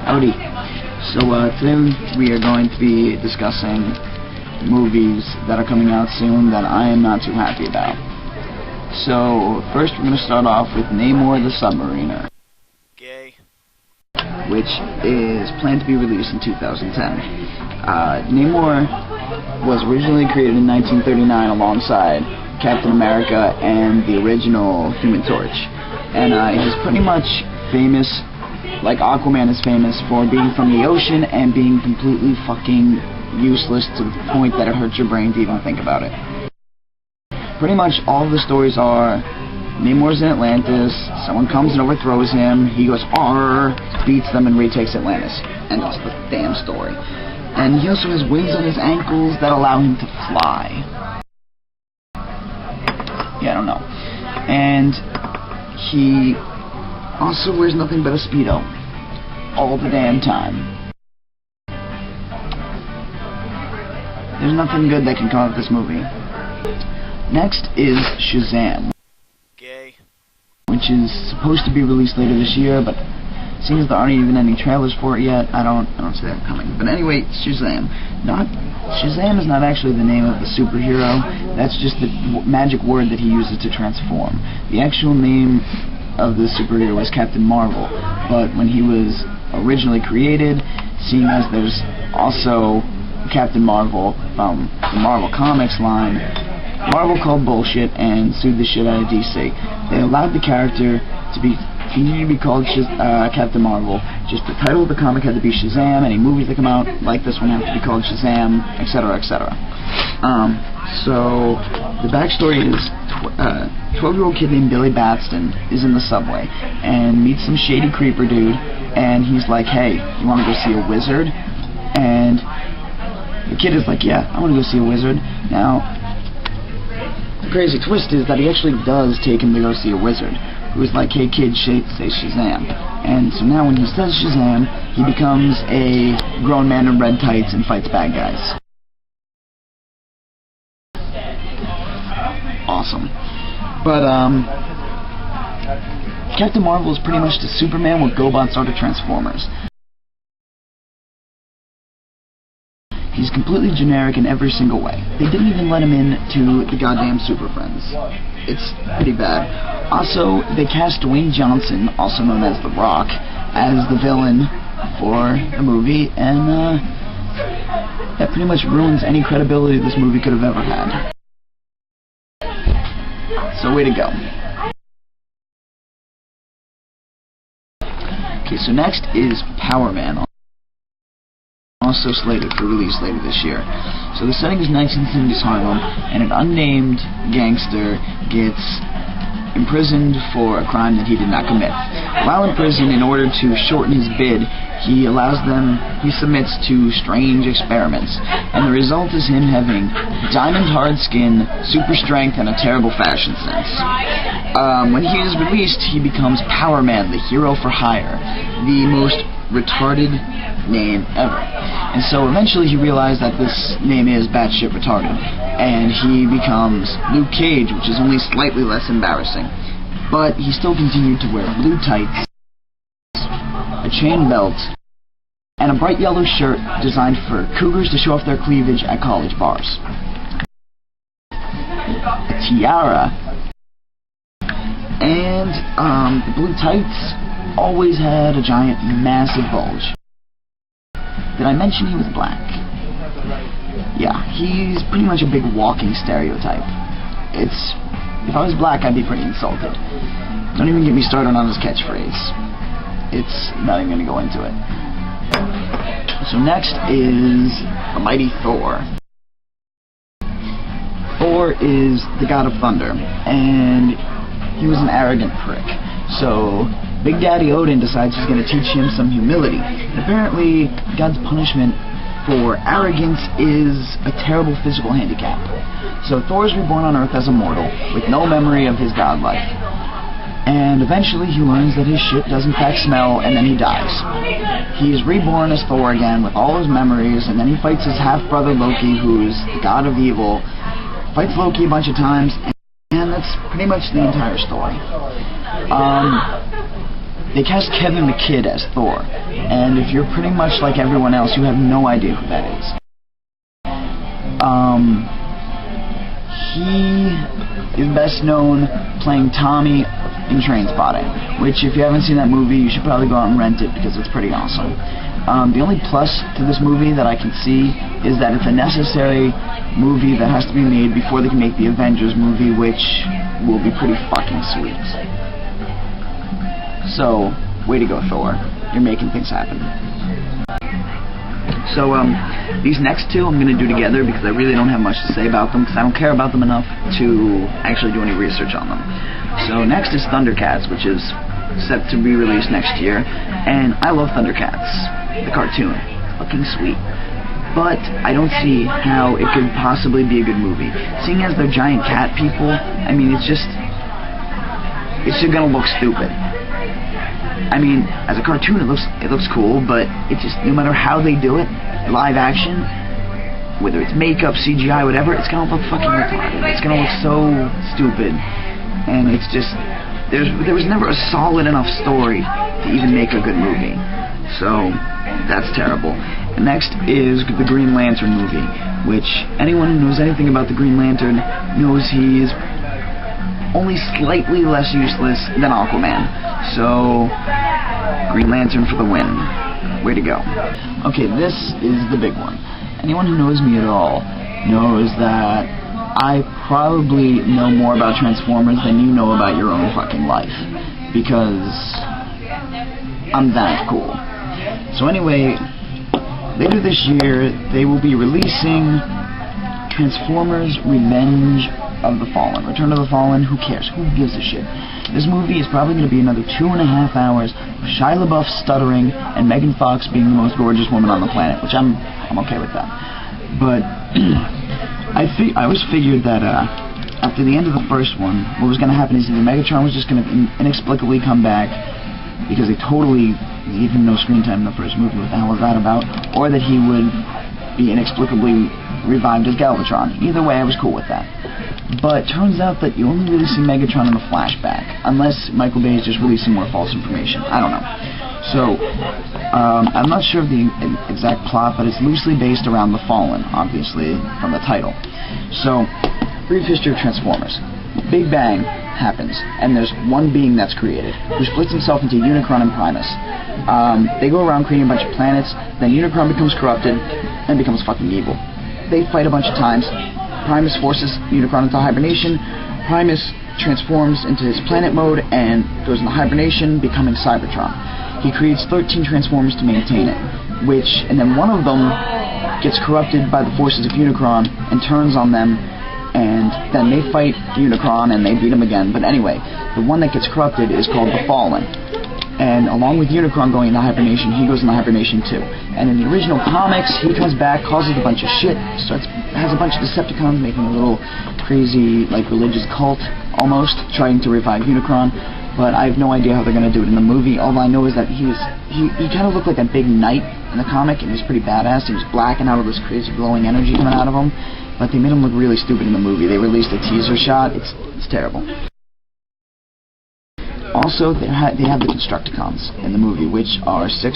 Howdy. So today we are going to be discussing movies that are coming out soon that I am not too happy about. So first we're going to start off with Namor the Submariner. Gay. Which is planned to be released in 2010. Namor was originally created in 1939 alongside Captain America and the original Human Torch. And he's pretty much famous, like Aquaman is famous, for being from the ocean and being completely fucking useless to the point that it hurts your brain to even think about it. Pretty much all of the stories are Namor's in Atlantis, someone comes and overthrows him, he goes arr, beats them and retakes Atlantis. And that's the damn story. And he also has wings on his ankles that allow him to fly. Yeah, I don't know. And he also wears nothing but a Speedo all the damn time. There's nothing good that can come out of this movie. Next is Shazam, which is supposed to be released later this year, but seeing as there aren't even any trailers for it yet, I don't see that coming. But anyway, Shazam. Shazam is not actually the name of the superhero. That's just the magic word that he uses to transform. The actual name of the superhero was Captain Marvel, but when he was originally created, seeing as there's also Captain Marvel from the Marvel Comics line, Marvel called bullshit and sued the shit out of DC. They allowed the character to continue to be called Captain Marvel. Just the title of the comic had to be Shazam. Any movies that come out like this one have to be called Shazam, etc., etc. So the backstory is 12-year-old kid named Billy Batson is in the subway and meets some shady creeper dude, and he's like, "Hey, you want to go see a wizard?" And the kid is like, "Yeah, I want to go see a wizard." Now, the crazy twist is that he actually does take him to go see a wizard, who's like, "Hey kid, say Shazam." And so now when he says Shazam, he becomes a grown man in red tights and fights bad guys. Awesome. But Captain Marvel is pretty much the Superman what GoBots are to Transformers. He's completely generic in every single way. They didn't even let him in to the goddamn Super Friends. It's pretty bad. Also, they cast Dwayne Johnson, also known as The Rock, as the villain for the movie, and that pretty much ruins any credibility this movie could have ever had. So way to go. Okay, so next is Power Man, also slated for release later this year. So the setting is 1970s Harlem, and an unnamed gangster gets imprisoned for a crime that he did not commit. While in prison, in order to shorten his bid, he submits to strange experiments, and the result is him having diamond hard skin, super strength, and a terrible fashion sense. When he is released, he becomes Power Man, the hero for hire, the most retarded name ever. And so eventually he realized that this name is batshit retarded, and he becomes Luke Cage, which is only slightly less embarrassing. But he still continued to wear blue tights, a chain belt, and a bright yellow shirt designed for cougars to show off their cleavage at college bars. A tiara, and the blue tights always had a giant, massive bulge. Did I mention he was black? Yeah, he's pretty much a big walking stereotype. If I was black, I'd be pretty insulted. Don't even get me started on his catchphrase. It's not even going to go into it. So next is the mighty Thor. Thor is the god of thunder, and he was an arrogant prick. So Big Daddy Odin decides he's going to teach him some humility. And apparently, God's punishment for arrogance is a terrible physical handicap. So Thor is reborn on Earth as a mortal, with no memory of his god life. And eventually he learns that his shit does in fact smell, and then he dies. He is reborn as Thor again, with all his memories, and then he fights his half-brother Loki, who's the god of evil, fights Loki a bunch of times, and that's pretty much the entire story. they cast Kevin McKidd as Thor, and if you're pretty much like everyone else, you have no idea who that is. He is best known playing Tommy in Trainspotting, which if you haven't seen that movie, you should probably go out and rent it because it's pretty awesome. The only plus to this movie that I can see is that it's a necessary movie that has to be made before they can make the Avengers movie, which will be pretty fucking sweet. So, way to go, Thor. You're making things happen. So, these next two I'm going to do together because I really don't have much to say about them because I don't care about them enough to actually do any research on them. So, next is Thundercats, which is set to be released next year, and I love Thundercats, the cartoon. Fucking sweet. But I don't see how it could possibly be a good movie. Seeing as they're giant cat people, I mean, it's just gonna look stupid. I mean, as a cartoon, it looks cool, but it just, no matter how they do it, live action, whether it's makeup, CGI, whatever, it's gonna look fucking retarded. It's gonna look so stupid, and it's just, there was never a solid enough story to even make a good movie. So, that's terrible. And next is the Green Lantern movie, which anyone who knows anything about the Green Lantern knows he is only slightly less useless than Aquaman. So, Green Lantern for the win. Way to go. Okay, this is the big one. Anyone who knows me at all knows that I probably know more about Transformers than you know about your own fucking life. Because I'm that cool. So anyway, later this year, they will be releasing Transformers Revenge of the Fallen. Return of the Fallen, who cares? Who gives a shit? This movie is probably going to be another 2.5 hours of Shia LaBeouf stuttering and Megan Fox being the most gorgeous woman on the planet, which I'm okay with that. But I always figured that after the end of the first one, what was going to happen is either Megatron was just going to inexplicably come back because they totally gave him no screen time in the first movie, what the hell was that about? Or that he would be inexplicably revived as Galvatron. Either way, I was cool with that. But turns out that you only really see Megatron in a flashback, unless Michael Bay is just releasing more false information. I don't know. So, I'm not sure of the exact plot, but it's loosely based around the Fallen, obviously, from the title. So, brief history of Transformers. Big Bang happens, and there's one being that's created, who splits himself into Unicron and Primus. They go around creating a bunch of planets, then Unicron becomes corrupted, and becomes fucking evil. They fight a bunch of times. Primus forces Unicron into hibernation. Primus transforms into his planet mode and goes into hibernation, becoming Cybertron. He creates 13 Transformers to maintain it, and then one of them gets corrupted by the forces of Unicron and turns on them, and then they fight Unicron and they beat him again. But anyway, the one that gets corrupted is called the Fallen. And along with Unicron going into hibernation, he goes into hibernation too. And in the original comics, he comes back, causes a bunch of shit, has a bunch of Decepticons making a little crazy, like, religious cult, almost, trying to revive Unicron. But I have no idea how they're going to do it in the movie. All I know is that he kind of looked like a big knight in the comic, and he was pretty badass. He was black and out of this crazy glowing energy coming out of him. But they made him look really stupid in the movie. They released a teaser shot. It's terrible. Also, they have the Constructicons in the movie, which are 6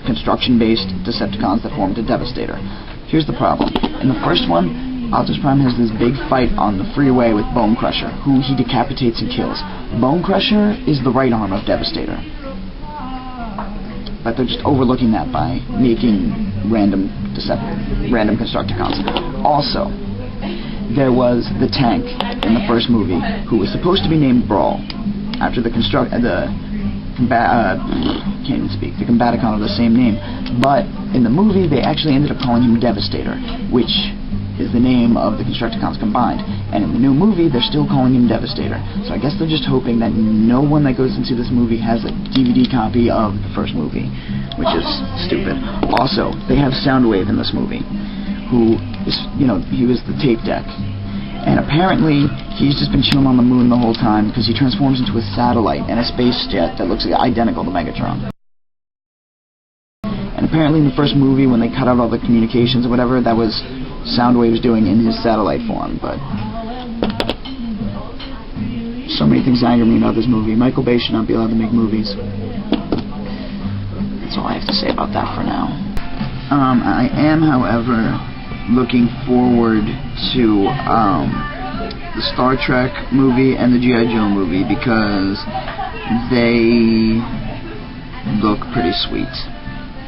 construction-based Decepticons that formed a Devastator. Here's the problem. In the first one, Optimus Prime has this big fight on the freeway with Bone Crusher, who he decapitates and kills. Bone Crusher is the right arm of Devastator. But they're just overlooking that by making random Constructicons. Also, there was the tank in the first movie, who was supposed to be named Brawl, after the Combaticon of the same name. But in the movie, they actually ended up calling him Devastator, which is the name of the Constructicons combined. And in the new movie, they're still calling him Devastator. So I guess they're just hoping that no one that goes into this movie has a DVD copy of the first movie, which is stupid. Also, they have Soundwave in this movie, who is, he was the tape deck. And apparently, he's just been chilling on the moon the whole time because he transforms into a satellite and a space jet that looks identical to Megatron. And apparently in the first movie, when they cut out all the communications or whatever, that was Soundwave's doing in his satellite form. But so many things anger me about this movie. Michael Bay should not be allowed to make movies. That's all I have to say about that for now. I am, however, looking forward to the Star Trek movie and the G.I. Joe movie because they look pretty sweet.